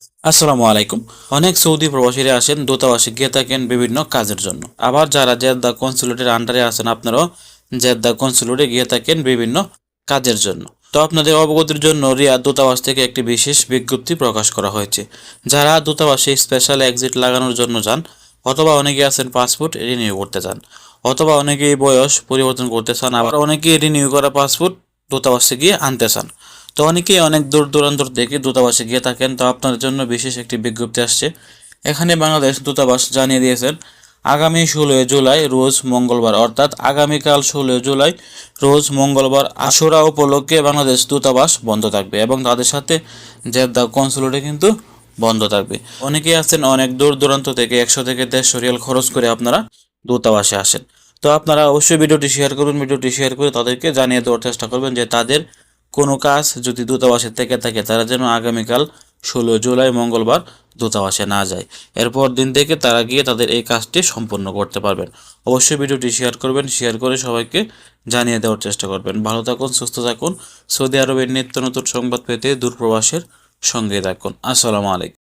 আসসালামু আলাইকুম। অনেক সৌদি প্রবাসীরা আসেন দূতাবাসে গিয়ে থাকেন বিভিন্ন কাজের জন্য। আবার যারা জেদ্দা কনসুলেটের আন্ডারে আছেন আপনারাও জেদ্দা কনসুলেটে গিয়ে থাকেন বিভিন্ন কাজের জন্য। তো আপনাদের অবগতির জন্য রিয়াদ দূতাবাস থেকে একটি বিশেষ বিজ্ঞপ্তি প্রকাশ করা হয়েছে। যারা দূতাবাসে স্পেশাল এক্সিট লাগানোর জন্য যান, অথবা অনেকে আছেন পাসপোর্ট রিনিউ করতে চান, অথবা অনেকেই বয়স পরিবর্তন করতে চান, আবার অনেকেই রিনিউ করা পাসপোর্ট দূতাবাসে গিয়ে আনতে চান। তো অনেকেই অনেক দূর দূরান্তর থেকে দূতাবাসে গিয়ে থাকেন। তো আপনার জন্য বিশেষ একটি বিজ্ঞপ্তি আসছে। এখানে বাংলাদেশ দূতাবাস জানিয়ে দিয়েছেন, আগামী 16 জুলাই রোজ মঙ্গলবার, অর্থাৎ আগামীকাল 16 জুলাই রোজ মঙ্গলবার আশুরা উপলক্ষে বাংলাদেশ দূতাবাস বন্ধ থাকবে এবং তাদের সাথে জেদ্দা কনসুলেটে কিন্তু বন্ধ থাকবে। অনেকেই আছেন অনেক দূর দূরান্ত থেকে 100 থেকে 150 রিয়াল খরচ করে আপনারা দূতাবাসে আসেন। তো আপনারা অবশ্যই ভিডিওটি শেয়ার করুন, ভিডিওটি শেয়ার করে তাদেরকে জানিয়ে দেওয়ার চেষ্টা করবেন যে তাদের কোনো কাজ যদি দূতাবাসে থেকে থাকে তারা যেন আগামীকাল 16 জুলাই মঙ্গলবার দূতাবাসে না যায়। এরপর দিন থেকে তারা গিয়ে তাদের এই কাজটি সম্পন্ন করতে পারবেন। অবশ্যই ভিডিওটি শেয়ার করবেন, শেয়ার করে সবাইকে জানিয়ে দেওয়ার চেষ্টা করবেন। ভালো থাকুন, সুস্থ থাকুন। সৌদি আরবের নিত্য নতুন সংবাদ পেতে দূরপ্রবাসের সঙ্গে থাকুন। আসসালামু আলাইকুম।